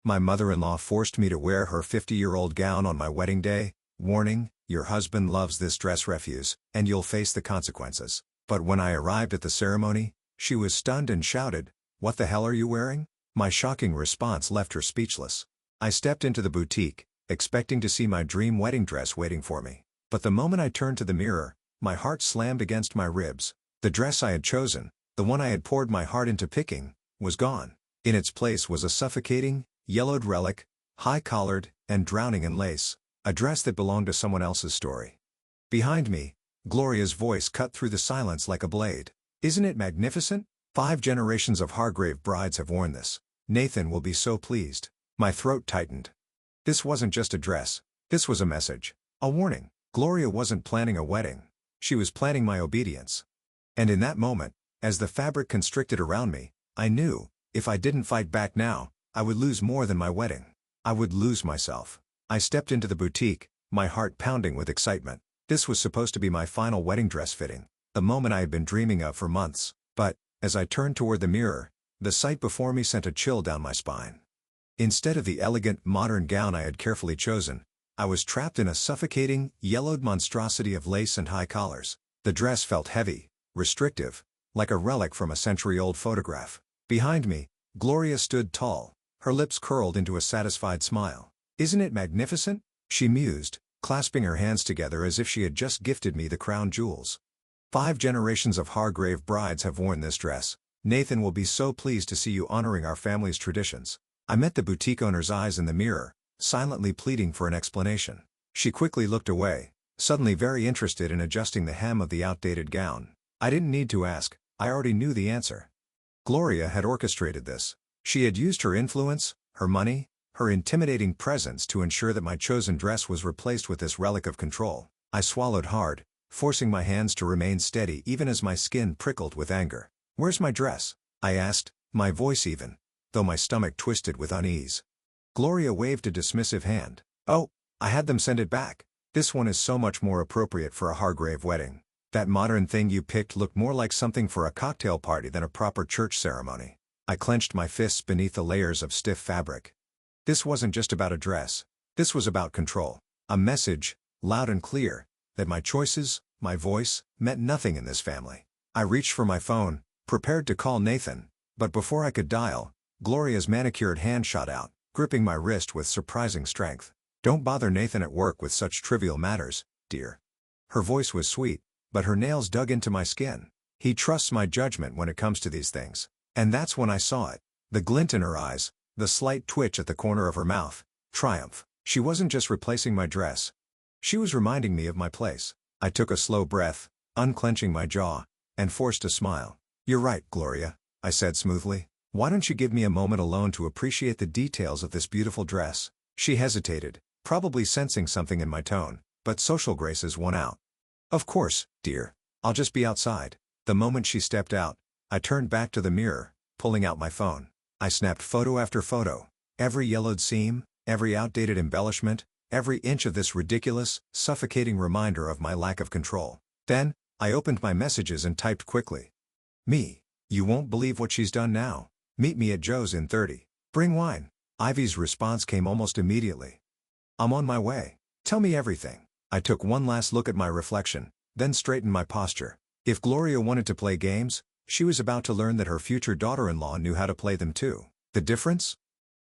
My mother-in-law forced me to wear her 50-year-old gown on my wedding day. Warning, your husband loves this dress refuse, and you'll face the consequences. But when I arrived at the ceremony, she was stunned and shouted, "What the hell are you wearing?" My shocking response left her speechless. I stepped into the boutique, expecting to see my dream wedding dress waiting for me. But the moment I turned to the mirror, my heart slammed against my ribs. The dress I had chosen, the one I had poured my heart into picking, was gone. In its place was a suffocating, yellowed relic, high-collared, and drowning in lace. A dress that belonged to someone else's story. Behind me, Gloria's voice cut through the silence like a blade. "Isn't it magnificent? 5 generations of Hargrave brides have worn this. Nathan will be so pleased." My throat tightened. This wasn't just a dress. This was a message. A warning. Gloria wasn't planning a wedding. She was planning my obedience. And in that moment, as the fabric constricted around me, I knew, if I didn't fight back now, I would lose more than my wedding. I would lose myself. I stepped into the boutique, my heart pounding with excitement. This was supposed to be my final wedding dress fitting, the moment I had been dreaming of for months. But, as I turned toward the mirror, the sight before me sent a chill down my spine. Instead of the elegant, modern gown I had carefully chosen, I was trapped in a suffocating, yellowed monstrosity of lace and high collars. The dress felt heavy, restrictive, like a relic from a century-old photograph. Behind me, Gloria stood tall, her lips curled into a satisfied smile. "Isn't it magnificent?" she mused, clasping her hands together as if she had just gifted me the crown jewels. 5 generations of Hargrave brides have worn this dress. Nathan will be so pleased to see you honoring our family's traditions. I met the boutique owner's eyes in the mirror, silently pleading for an explanation. She quickly looked away, suddenly very interested in adjusting the hem of the outdated gown. I didn't need to ask, I already knew the answer. Gloria had orchestrated this. She had used her influence, her money, her intimidating presence to ensure that my chosen dress was replaced with this relic of control. I swallowed hard, forcing my hands to remain steady even as my skin prickled with anger. "Where's my dress?" I asked, my voice even, though my stomach twisted with unease. Gloria waved a dismissive hand. "Oh, I had them send it back. This one is so much more appropriate for a Hargrave wedding. That modern thing you picked looked more like something for a cocktail party than a proper church ceremony." I clenched my fists beneath the layers of stiff fabric. This wasn't just about a dress. This was about control. A message, loud and clear, that my choices, my voice, meant nothing in this family. I reached for my phone, prepared to call Nathan, but before I could dial, Gloria's manicured hand shot out, gripping my wrist with surprising strength. "Don't bother Nathan at work with such trivial matters, dear." Her voice was sweet, but her nails dug into my skin. "He trusts my judgment when it comes to these things." And that's when I saw it. The glint in her eyes, the slight twitch at the corner of her mouth. Triumph. She wasn't just replacing my dress. She was reminding me of my place. I took a slow breath, unclenching my jaw, and forced a smile. "You're right, Gloria," I said smoothly. "Why don't you give me a moment alone to appreciate the details of this beautiful dress?" She hesitated, probably sensing something in my tone, but social graces won out. "Of course, dear. I'll just be outside." The moment she stepped out, I turned back to the mirror, pulling out my phone. I snapped photo after photo. Every yellowed seam, every outdated embellishment, every inch of this ridiculous, suffocating reminder of my lack of control. Then, I opened my messages and typed quickly. "Me. You won't believe what she's done now. Meet me at Joe's in 30. Bring wine." Ivy's response came almost immediately. "I'm on my way. Tell me everything." I took one last look at my reflection, then straightened my posture. If Gloria wanted to play games, she was about to learn that her future daughter-in-law knew how to play them too. The difference?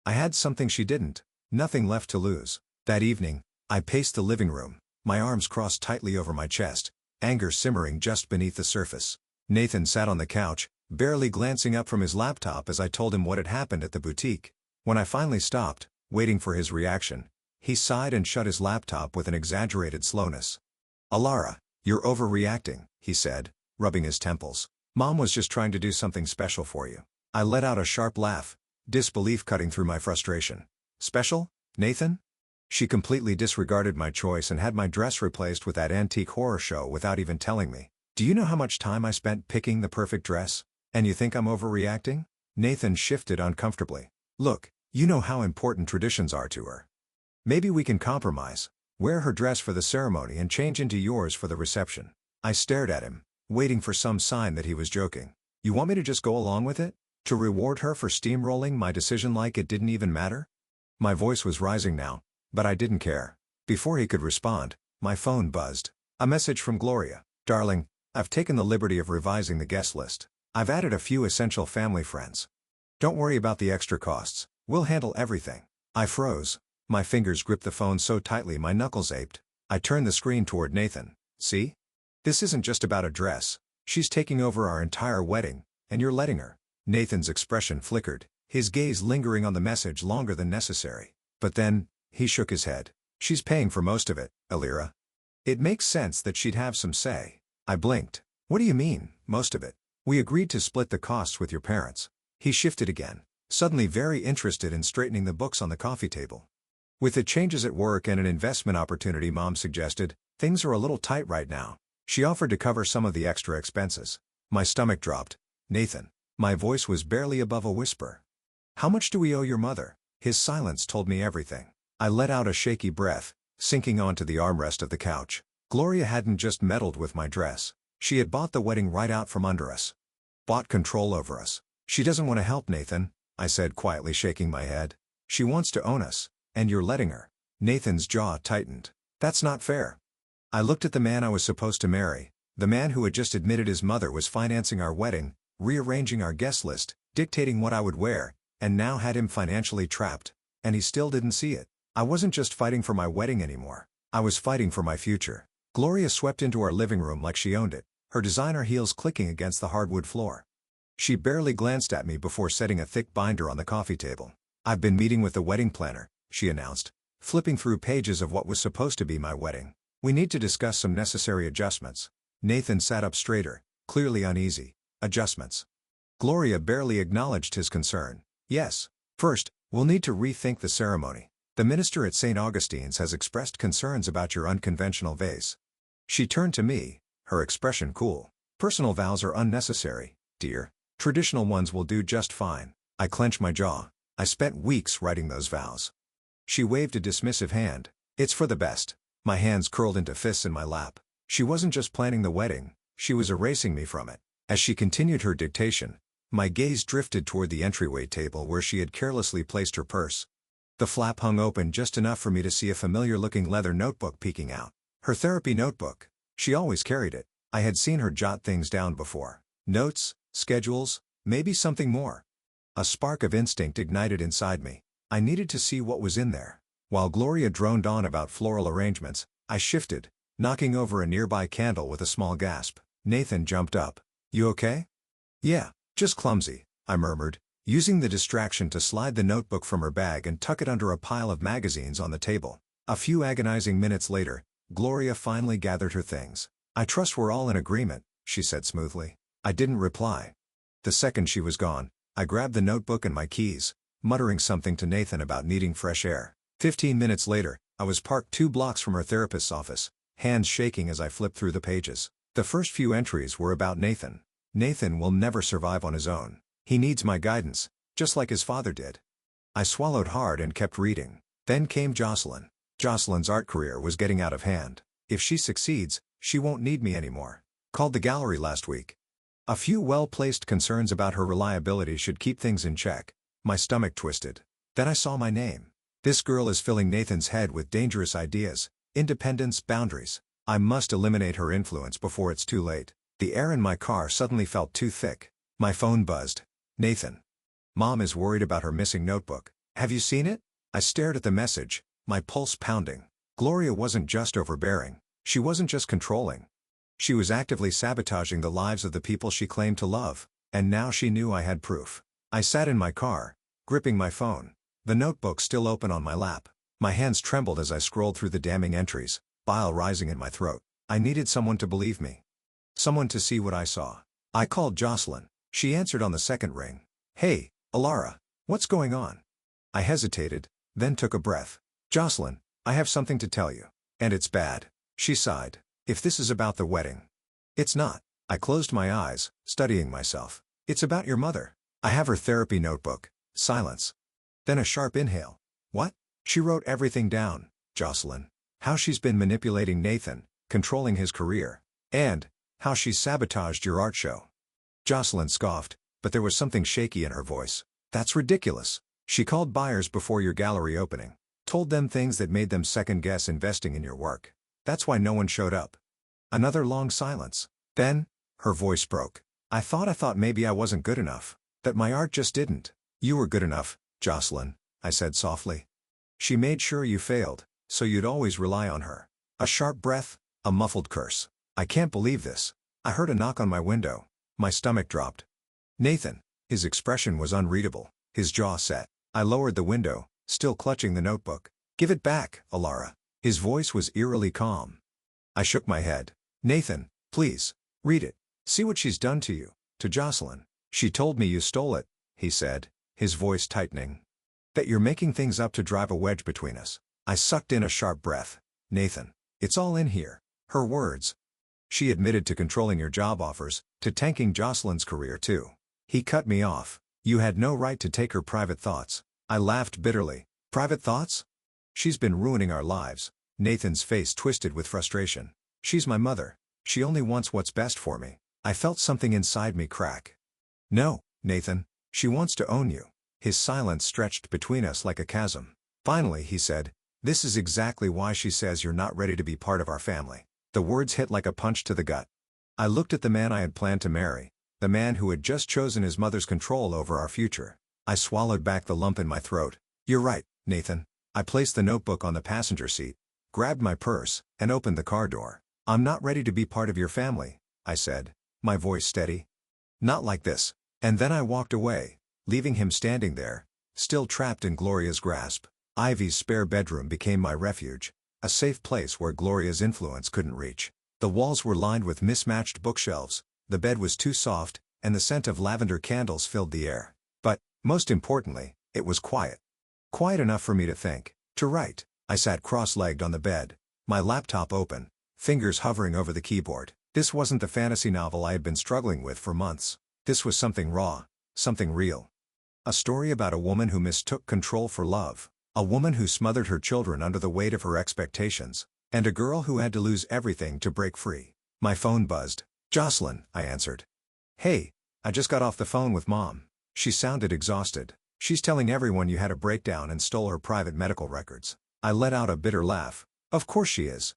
I had something she didn't. Nothing left to lose. That evening, I paced the living room, my arms crossed tightly over my chest, anger simmering just beneath the surface. Nathan sat on the couch, barely glancing up from his laptop as I told him what had happened at the boutique. When I finally stopped, waiting for his reaction, he sighed and shut his laptop with an exaggerated slowness. "Alara, you're overreacting," he said, rubbing his temples. "Mom was just trying to do something special for you." I let out a sharp laugh, disbelief cutting through my frustration. "Special, Nathan?" She completely disregarded my choice and had my dress replaced with that antique horror show without even telling me. "Do you know how much time I spent picking the perfect dress? And you think I'm overreacting?" Nathan shifted uncomfortably. "Look, you know how important traditions are to her. Maybe we can compromise. Wear her dress for the ceremony and change into yours for the reception." I stared at him, waiting for some sign that he was joking. "You want me to just go along with it? To reward her for steamrolling my decision like it didn't even matter?" My voice was rising now, but I didn't care. Before he could respond, my phone buzzed. A message from Gloria. Darling, I've taken the liberty of revising the guest list. I've added a few essential family friends. Don't worry about the extra costs, we'll handle everything. I froze. My fingers gripped the phone so tightly my knuckles ached. I turned the screen toward Nathan. See? This isn't just about a dress. She's taking over our entire wedding, and you're letting her. Nathan's expression flickered, his gaze lingering on the message longer than necessary. But then, he shook his head. She's paying for most of it, Alira. It makes sense that she'd have some say. I blinked. What do you mean, most of it? We agreed to split the costs with your parents. He shifted again, suddenly very interested in straightening the books on the coffee table. With the changes at work and an investment opportunity Mom suggested, things are a little tight right now. She offered to cover some of the extra expenses. My stomach dropped. Nathan. My voice was barely above a whisper. How much do we owe your mother? His silence told me everything. I let out a shaky breath, sinking onto the armrest of the couch. Gloria hadn't just meddled with my dress. She had bought the wedding right out from under us. Bought control over us. She doesn't want to help, Nathan, I said quietly, shaking my head. She wants to own us, and you're letting her. Nathan's jaw tightened. That's not fair. I looked at the man I was supposed to marry, the man who had just admitted his mother was financing our wedding, rearranging our guest list, dictating what I would wear, and now had him financially trapped. And he still didn't see it. I wasn't just fighting for my wedding anymore. I was fighting for my future. Gloria swept into our living room like she owned it, her designer heels clicking against the hardwood floor. She barely glanced at me before setting a thick binder on the coffee table. I've been meeting with the wedding planner, she announced, flipping through pages of what was supposed to be my wedding. We need to discuss some necessary adjustments. Nathan sat up straighter, clearly uneasy. Adjustments. Gloria barely acknowledged his concern. Yes. First, we'll need to rethink the ceremony. The minister at St. Augustine's has expressed concerns about your unconventional vase. She turned to me, her expression cool. Personal vows are unnecessary, dear. Traditional ones will do just fine. I clenched my jaw. I spent weeks writing those vows. She waved a dismissive hand. It's for the best. My hands curled into fists in my lap. She wasn't just planning the wedding, she was erasing me from it. As she continued her dictation, my gaze drifted toward the entryway table where she had carelessly placed her purse. The flap hung open just enough for me to see a familiar-looking leather notebook peeking out. Her therapy notebook. She always carried it. I had seen her jot things down before. Notes, schedules, maybe something more. A spark of instinct ignited inside me. I needed to see what was in there. While Gloria droned on about floral arrangements, I shifted, knocking over a nearby candle with a small gasp. Nathan jumped up. You okay? Yeah, just clumsy, I murmured, using the distraction to slide the notebook from her bag and tuck it under a pile of magazines on the table. A few agonizing minutes later, Gloria finally gathered her things. I trust we're all in agreement, she said smoothly. I didn't reply. The second she was gone, I grabbed the notebook and my keys, muttering something to Nathan about needing fresh air. 15 minutes later, I was parked 2 blocks from her therapist's office, hands shaking as I flipped through the pages. The first few entries were about Nathan. Nathan will never survive on his own. He needs my guidance, just like his father did. I swallowed hard and kept reading. Then came Jocelyn. Jocelyn's art career was getting out of hand. If she succeeds, she won't need me anymore. Called the gallery last week. A few well-placed concerns about her reliability should keep things in check. My stomach twisted. Then I saw my name. This girl is filling Nathan's head with dangerous ideas, independence, boundaries. I must eliminate her influence before it's too late. The air in my car suddenly felt too thick. My phone buzzed. Nathan. Mom is worried about her missing notebook. Have you seen it? I stared at the message, my pulse pounding. Gloria wasn't just overbearing. She wasn't just controlling. She was actively sabotaging the lives of the people she claimed to love, and now she knew I had proof. I sat in my car, gripping my phone, the notebook still open on my lap. My hands trembled as I scrolled through the damning entries, bile rising in my throat. I needed someone to believe me. Someone to see what I saw. I called Jocelyn. She answered on the second ring. Hey, Alara, what's going on? I hesitated, then took a breath. Jocelyn, I have something to tell you. And it's bad. She sighed. If this is about the wedding. It's not. I closed my eyes, studying myself. It's about your mother. I have her therapy notebook. Silence. Then a sharp inhale. What? She wrote everything down, Jocelyn. How she's been manipulating Nathan, controlling his career. And how she sabotaged your art show. Jocelyn scoffed, but there was something shaky in her voice. That's ridiculous. She called buyers before your gallery opening. Told them things that made them second-guess investing in your work. That's why no one showed up. Another long silence. Then, her voice broke. I thought maybe I wasn't good enough. That my art just didn't. You were good enough, Jocelyn, I said softly. She made sure you failed, so you'd always rely on her. A sharp breath, a muffled curse. I can't believe this. I heard a knock on my window. My stomach dropped. Nathan. His expression was unreadable, his jaw set. I lowered the window, still clutching the notebook. Give it back, Alara. His voice was eerily calm. I shook my head. Nathan, please, read it. See what she's done to you. To Jocelyn. She told me you stole it, he said, his voice tightening. That you're making things up to drive a wedge between us. I sucked in a sharp breath. Nathan. It's all in here. Her words. She admitted to controlling your job offers, to tanking Jocelyn's career too. He cut me off. You had no right to take her private thoughts. I laughed bitterly. Private thoughts? She's been ruining our lives. Nathan's face twisted with frustration. She's my mother. She only wants what's best for me. I felt something inside me crack. No, Nathan. She wants to own you. His silence stretched between us like a chasm. Finally he said, this is exactly why she says you're not ready to be part of our family. The words hit like a punch to the gut. I looked at the man I had planned to marry, the man who had just chosen his mother's control over our future. I swallowed back the lump in my throat. You're right, Nathan. I placed the notebook on the passenger seat, grabbed my purse, and opened the car door. I'm not ready to be part of your family, I said, my voice steady. Not like this. And then I walked away, leaving him standing there, still trapped in Gloria's grasp. Ivy's spare bedroom became my refuge, a safe place where Gloria's influence couldn't reach. The walls were lined with mismatched bookshelves, the bed was too soft, and the scent of lavender candles filled the air. But, most importantly, it was quiet. Quiet enough for me to think, to write. I sat cross-legged on the bed, my laptop open, fingers hovering over the keyboard. This wasn't the fantasy novel I had been struggling with for months. This was something raw, something real. A story about a woman who mistook control for love, a woman who smothered her children under the weight of her expectations, and a girl who had to lose everything to break free. My phone buzzed. Jocelyn, I answered. Hey, I just got off the phone with Mom. She sounded exhausted. She's telling everyone you had a breakdown and stole her private medical records. I let out a bitter laugh. Of course she is.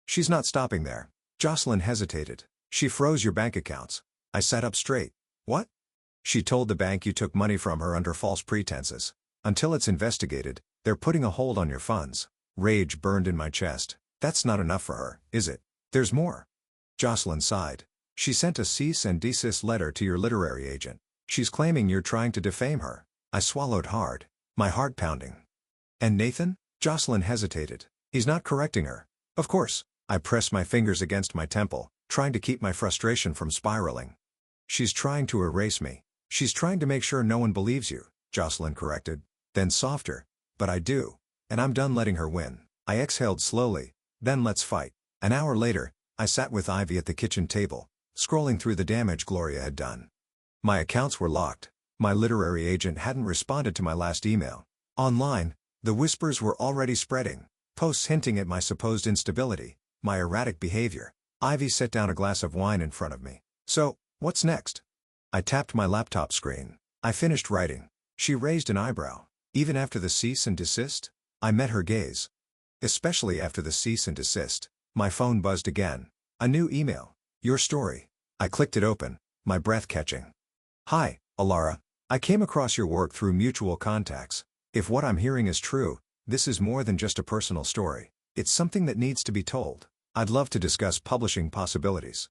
She's not stopping there. Jocelyn hesitated. She froze your bank accounts. I sat up straight. What? She told the bank you took money from her under false pretenses. Until it's investigated, they're putting a hold on your funds. Rage burned in my chest. That's not enough for her, is it? There's more. Jocelyn sighed. She sent a cease and desist letter to your literary agent. She's claiming you're trying to defame her. I swallowed hard, my heart pounding. And Nathan? Jocelyn hesitated. He's not correcting her. Of course. I pressed my fingers against my temple, trying to keep my frustration from spiraling. She's trying to erase me. She's trying to make sure no one believes you, Jocelyn corrected. Then softer. But I do. And I'm done letting her win. I exhaled slowly. Then let's fight. An hour later, I sat with Ivy at the kitchen table, scrolling through the damage Gloria had done. My accounts were locked. My literary agent hadn't responded to my last email. Online, the whispers were already spreading, posts hinting at my supposed instability, my erratic behavior. Ivy set down a glass of wine in front of me. So, what's next? I tapped my laptop screen. I finished writing. She raised an eyebrow. Even after the cease and desist? I met her gaze. Especially after the cease and desist. My phone buzzed again. A new email. Your story. I clicked it open, my breath catching. Hi, Alara. I came across your work through mutual contacts. If what I'm hearing is true, this is more than just a personal story. It's something that needs to be told. I'd love to discuss publishing possibilities.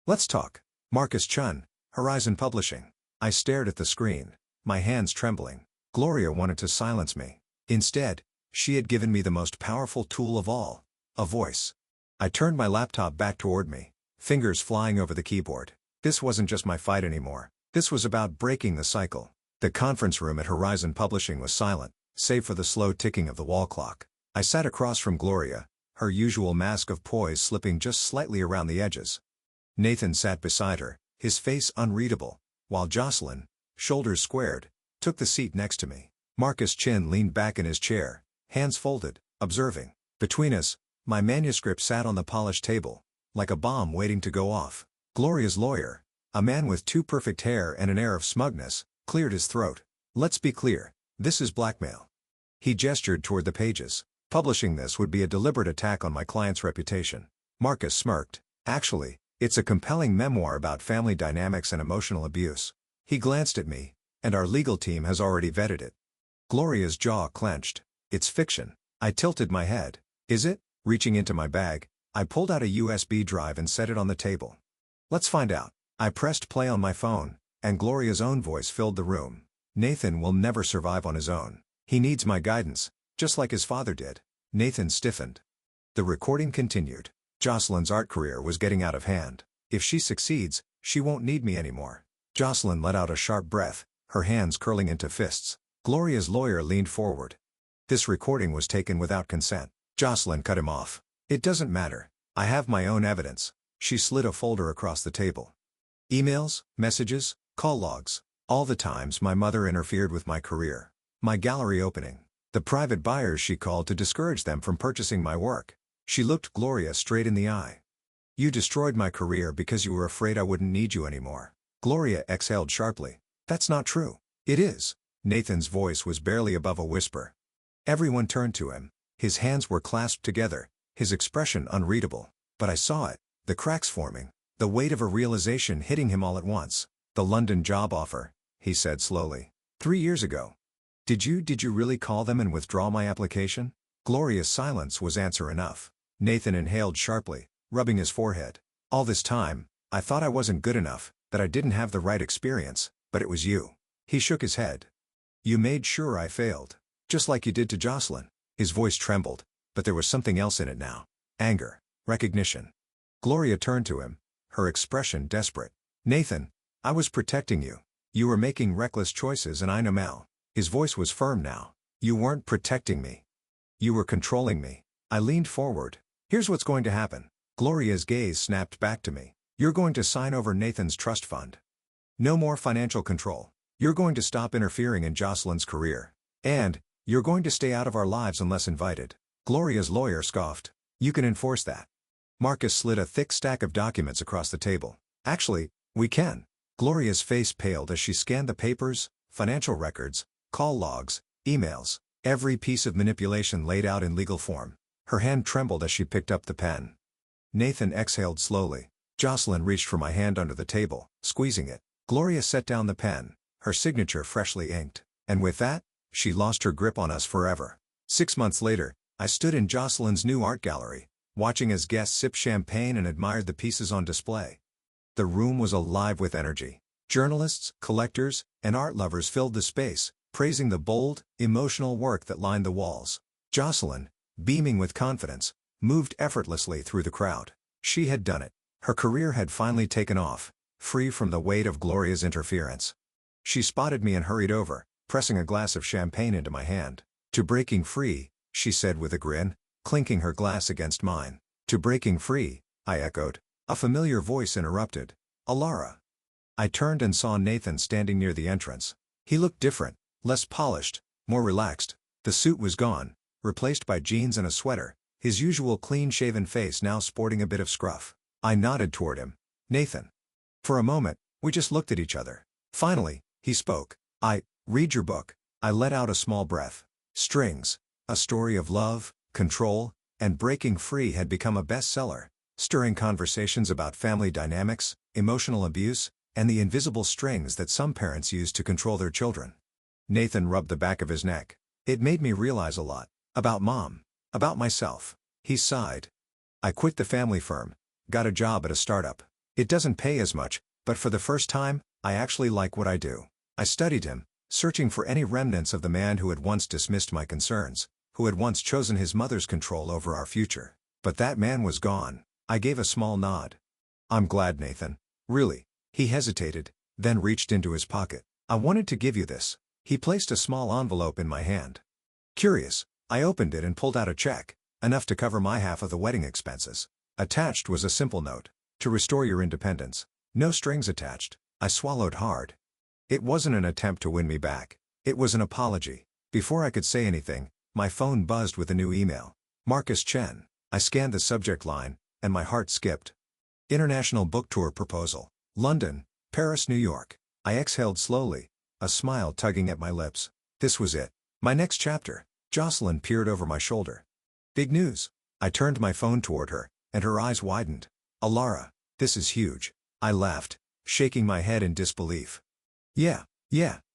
Let's talk. Marcus Chun, Horizon Publishing. I stared at the screen, my hands trembling. Gloria wanted to silence me. Instead, she had given me the most powerful tool of all, a voice. I turned my laptop back toward me, fingers flying over the keyboard. This wasn't just my fight anymore. This was about breaking the cycle. The conference room at Horizon Publishing was silent, save for the slow ticking of the wall clock. I sat across from Gloria, her usual mask of poise slipping just slightly around the edges. Nathan sat beside her, his face unreadable, while Jocelyn, shoulders squared, took the seat next to me. Marcus Chin leaned back in his chair, hands folded, observing. Between us, my manuscript sat on the polished table, like a bomb waiting to go off. Gloria's lawyer, a man with too perfect hair and an air of smugness, cleared his throat. Let's be clear. This is blackmail. He gestured toward the pages. Publishing this would be a deliberate attack on my client's reputation. Marcus smirked. Actually, it's a compelling memoir about family dynamics and emotional abuse. He glanced at me, and our legal team has already vetted it. Gloria's jaw clenched. It's fiction. I tilted my head. Is it? Reaching into my bag, I pulled out a USB drive and set it on the table. Let's find out. I pressed play on my phone, and Gloria's own voice filled the room. Nathan will never survive on his own. He needs my guidance, just like his father did. Nathan stiffened. The recording continued. Jocelyn's art career was getting out of hand. If she succeeds, she won't need me anymore. Jocelyn let out a sharp breath, her hands curling into fists. Gloria's lawyer leaned forward. This recording was taken without consent. Jocelyn cut him off. It doesn't matter. I have my own evidence. She slid a folder across the table. Emails, messages, call logs. All the times my mother interfered with my career. My gallery opening. The private buyers she called to discourage them from purchasing my work. She looked Gloria straight in the eye. You destroyed my career because you were afraid I wouldn't need you anymore. Gloria exhaled sharply. That's not true. It is. Nathan's voice was barely above a whisper. Everyone turned to him. His hands were clasped together, his expression unreadable. But I saw it, the cracks forming, the weight of a realization hitting him all at once. The London job offer, he said slowly. 3 years ago. Did you really call them and withdraw my application? Gloria's silence was answer enough. Nathan inhaled sharply, rubbing his forehead. All this time, I thought I wasn't good enough, that I didn't have the right experience, but it was you. He shook his head. You made sure I failed. Just like you did to Jocelyn. His voice trembled, but there was something else in it now. Anger. Recognition. Gloria turned to him, her expression desperate. Nathan, I was protecting you. You were making reckless choices and I know Mel. His voice was firm now. You weren't protecting me. You were controlling me. I leaned forward. Here's what's going to happen. Gloria's gaze snapped back to me. You're going to sign over Nathan's trust fund. No more financial control. You're going to stop interfering in Jocelyn's career. And, you're going to stay out of our lives unless invited. Gloria's lawyer scoffed. You can enforce that. Marcus slid a thick stack of documents across the table. Actually, we can. Gloria's face paled as she scanned the papers, financial records, call logs, emails, every piece of manipulation laid out in legal form. Her hand trembled as she picked up the pen. Nathan exhaled slowly. Jocelyn reached for my hand under the table, squeezing it. Gloria set down the pen, her signature freshly inked. And with that, she lost her grip on us forever. 6 months later, I stood in Jocelyn's new art gallery, watching as guests sipped champagne and admired the pieces on display. The room was alive with energy. Journalists, collectors, and art lovers filled the space, praising the bold, emotional work that lined the walls. Jocelyn, beaming with confidence, moved effortlessly through the crowd. She had done it. Her career had finally taken off, free from the weight of Gloria's interference. She spotted me and hurried over, pressing a glass of champagne into my hand. To breaking free, she said with a grin, clinking her glass against mine. To breaking free, I echoed. A familiar voice interrupted. Alara. I turned and saw Nathan standing near the entrance. He looked different, less polished, more relaxed. The suit was gone, replaced by jeans and a sweater, his usual clean-shaven face now sporting a bit of scruff. I nodded toward him. Nathan. For a moment, we just looked at each other. Finally, he spoke. Read your book. I let out a small breath. Strings, a story of love, control, and breaking free had become a bestseller, stirring conversations about family dynamics, emotional abuse, and the invisible strings that some parents use to control their children. Nathan rubbed the back of his neck. It made me realize a lot. About Mom. About myself. He sighed. I quit the family firm, got a job at a startup. It doesn't pay as much, but for the first time, I actually like what I do. I studied him, searching for any remnants of the man who had once dismissed my concerns, who had once chosen his mother's control over our future. But that man was gone. I gave a small nod. I'm glad, Nathan. Really. He hesitated, then reached into his pocket. I wanted to give you this. He placed a small envelope in my hand. Curious, I opened it and pulled out a check, enough to cover my half of the wedding expenses. Attached was a simple note. To restore your independence. No strings attached. I swallowed hard. It wasn't an attempt to win me back. It was an apology. Before I could say anything, my phone buzzed with a new email. Marcus Chen. I scanned the subject line, and my heart skipped. International book tour proposal. London, Paris, New York. I exhaled slowly, a smile tugging at my lips. This was it. My next chapter. Jocelyn peered over my shoulder. Big news. I turned my phone toward her, and her eyes widened. Alara, this is huge. I laughed, shaking my head in disbelief. Yeah,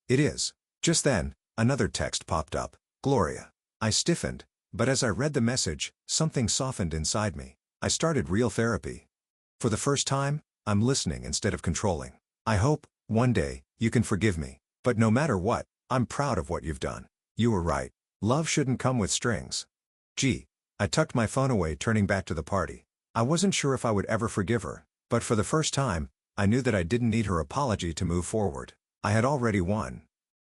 it is. Just then, another text popped up. Gloria. I stiffened, but as I read the message, something softened inside me. I started real therapy. For the first time, I'm listening instead of controlling. I hope, one day, you can forgive me. But no matter what, I'm proud of what you've done. You were right. Love shouldn't come with strings. Gee. I tucked my phone away, turning back to the party. I wasn't sure if I would ever forgive her, but for the first time, I knew that I didn't need her apology to move forward. I had already won.